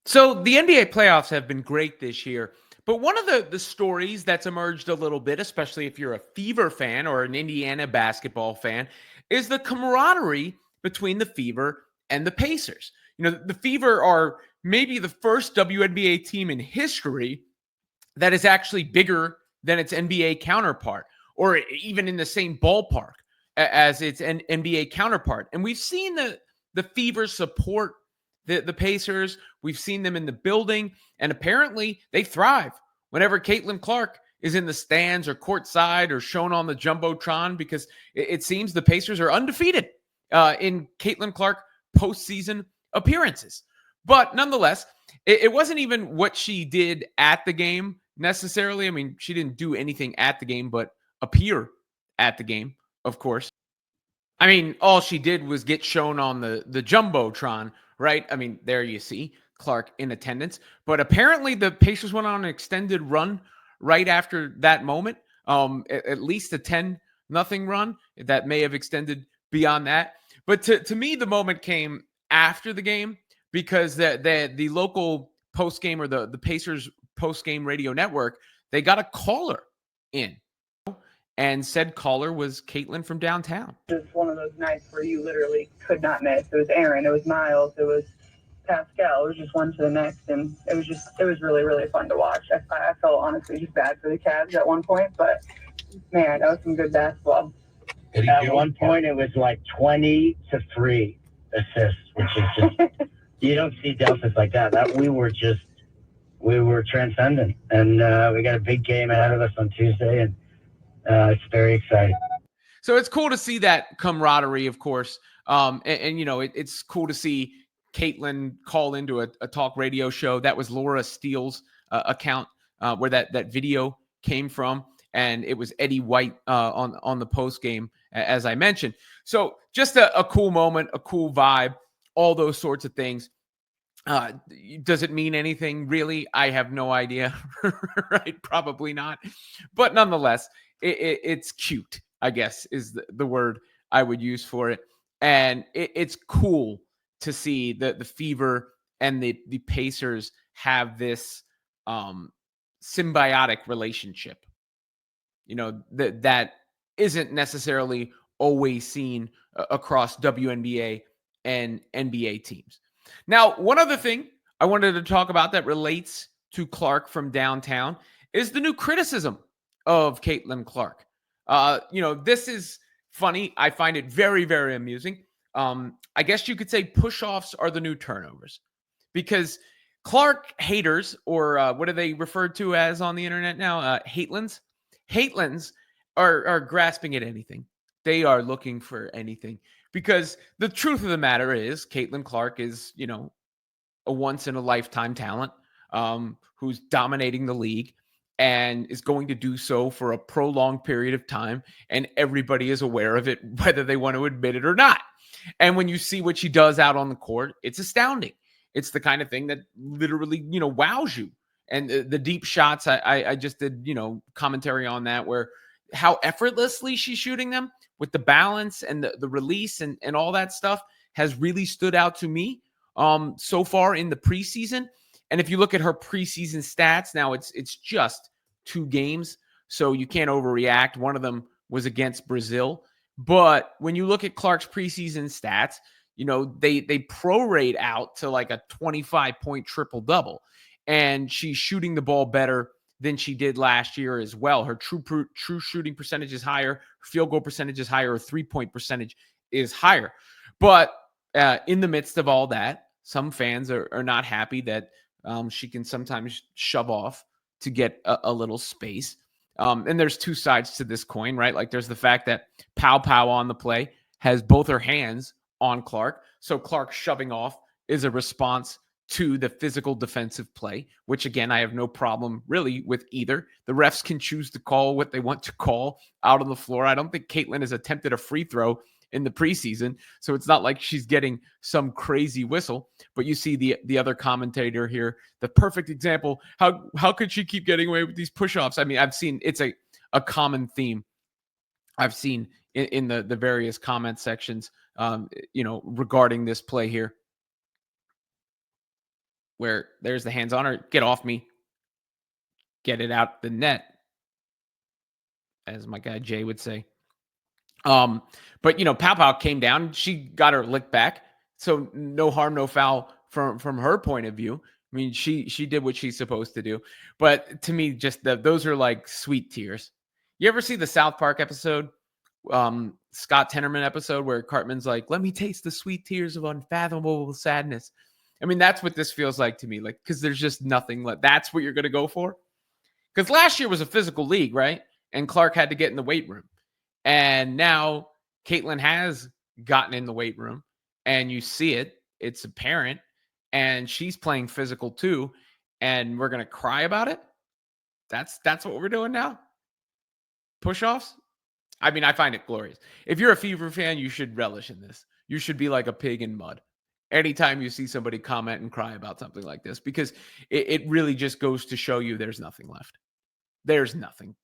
So the NBA playoffs have been great this year, but one of the stories that's emerged a little bit, especially if you're a Fever fan or an Indiana basketball fan, is the camaraderie between the Fever and the Pacers. The Fever are maybe the first WNBA team in history that is actually bigger than its NBA counterpart, or even in the same ballpark as its NBA counterpart. And we've seen the Fever support the Pacers. We've seen them in the building, and apparently they thrive whenever Caitlin Clark is in the stands or courtside or shown on the jumbotron, because it seems the Pacers are undefeated in Caitlin Clark postseason appearances. But nonetheless, it wasn't even what she did at the game necessarily. I mean, she didn't do anything at the game but appear at the game, of course. I mean, all she did was get shown on the jumbotron, right? I mean, there you see Clark in attendance. But apparently, the Pacers went on an extended run right after that moment. At least a 10-0 run that may have extended beyond that. But to me, the moment came after the game, because the local post game, or the Pacers post game radio network, they got a caller in, and said caller was Caitlin from downtown. It was one of those nights where you literally could not miss. It was Aaron, it was Miles, it was Pascal. It was just one to the next, and it was really, really fun to watch. I felt honestly just bad for the Cavs at one point, but man, that was some good basketball. At one point, it was like 20-3 assists, which is just you don't see deltas like that. We were transcendent, and we got a big game ahead of us on Tuesday, and it's very exciting. So it's cool to see that camaraderie, of course. It's cool to see Caitlin call into a talk radio show. That was Laura Steele's account where that video came from, and it was Eddie White on the post game, as I mentioned. So just a cool moment, a cool vibe, all those sorts of things. Does it mean anything really? I have no idea. Right? Probably not. But nonetheless, it's cute, I guess, is the word I would use for it. And it's cool to see the Fever and the Pacers have this symbiotic relationship. That isn't necessarily always seen across WNBA and NBA teams. Now, one other thing I wanted to talk about that relates to Clark from downtown is the new criticism of Caitlin Clark. This is funny. I find it very, very amusing. I guess you could say push-offs are the new turnovers, because Clark haters, or what are they referred to as on the internet now? Hatelins. Hatelins are grasping at anything. They are looking for anything, because the truth of the matter is Caitlin Clark is, a once in a lifetime talent who's dominating the league and is going to do so for a prolonged period of time. And everybody is aware of it, whether they want to admit it or not. And when you see what she does out on the court, it's astounding. It's the kind of thing that literally, wows you. And the deep shots, I just did, commentary on that, where how effortlessly she's shooting them with the balance and the release and all that stuff has really stood out to me so far in the preseason. And if you look at her preseason stats, now it's just 2 games, so you can't overreact. One of them was against Brazil. But when you look at Clark's preseason stats, they prorate out to like a 25-point triple-double. And she's shooting the ball better than she did last year as well. Her true shooting percentage is higher. Her field goal percentage is higher. Her three-point percentage is higher. But in the midst of all that, some fans are not happy that she can sometimes shove off to get a little space. And there's 2 sides to this coin, right? Like, there's the fact that Pow Pow on the play has both her hands on Clark. So Clark shoving off is a response to the physical defensive play, which, again, I have no problem really with either. The refs can choose to call what they want to call out on the floor. I don't think Caitlin has attempted a free throw in the preseason, so it's not like she's getting some crazy whistle. But you see the other commentator here, the perfect example. How could she keep getting away with these push-offs? I mean, I've seen it's a common theme I've seen in the various comment sections, regarding this play here. where there's the hands on her, get off me, get it out the net, as my guy Jay would say. But Pow Pow came down, she got her lick back. So no harm, no foul from her point of view. I mean, she did what she's supposed to do. But to me, just those are like sweet tears. You ever see the South Park episode, Scott Tenorman episode, where Cartman's like, "Let me taste the sweet tears of unfathomable sadness." I mean, that's what this feels like to me. Like, because there's just nothing left. That's what you're going to go for. Because last year was a physical league, right? And Clark had to get in the weight room. And now Caitlin has gotten in the weight room, and you see it. It's apparent. And she's playing physical too. And we're going to cry about it. That's what we're doing now. Push-offs. I mean, I find it glorious. If you're a Fever fan, you should relish in this. You should be like a pig in mud anytime you see somebody comment and cry about something like this, because it really just goes to show you there's nothing left. There's nothing.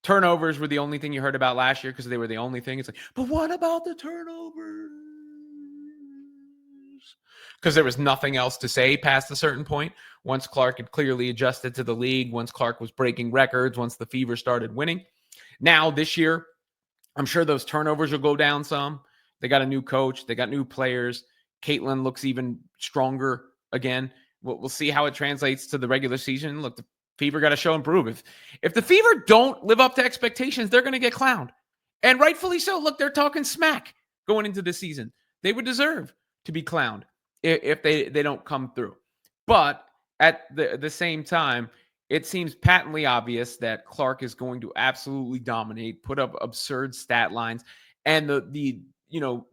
Turnovers were the only thing you heard about last year because they were the only thing. It's like, but what about the turnovers? Because there was nothing else to say past a certain point. Once Clark had clearly adjusted to the league, once Clark was breaking records, once the Fever started winning. Now, this year, I'm sure those turnovers will go down some. They got a new coach. They got new players. Caitlin looks even stronger again. We'll see how it translates to the regular season. Look, the Fever got to show and prove. If the Fever don't live up to expectations, they're going to get clowned. And rightfully so. Look, they're talking smack going into the season. They would deserve to be clowned if they don't come through. But at the same time, it seems patently obvious that Clark is going to absolutely dominate, put up absurd stat lines, and the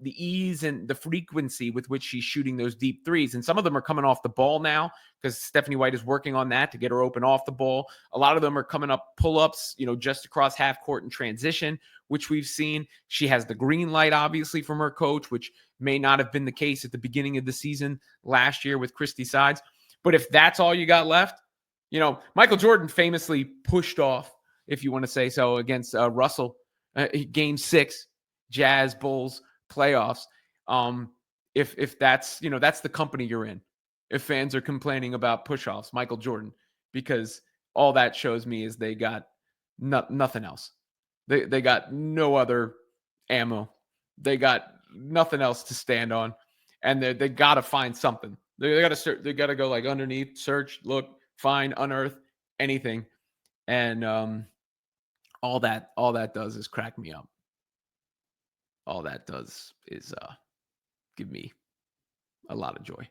ease and the frequency with which she's shooting those deep threes. And some of them are coming off the ball now because Stephanie White is working on that to get her open off the ball. A lot of them are coming up pull-ups, just across half court in transition, which we've seen. She has the green light, obviously, from her coach, which may not have been the case at the beginning of the season last year with Christy Sides. But if that's all you got left, Michael Jordan famously pushed off, if you want to say so, against Russell, game 6, Jazz Bulls playoffs. If that's, that's the company you're in. If fans are complaining about push-offs, Michael Jordan, because all that shows me is they got nothing else. They got no other ammo. They got nothing else to stand on, and they got to find something. They got to search. They got to go like underneath, search, look, find, unearth, anything, and all that does is crack me up. All that does is give me a lot of joy.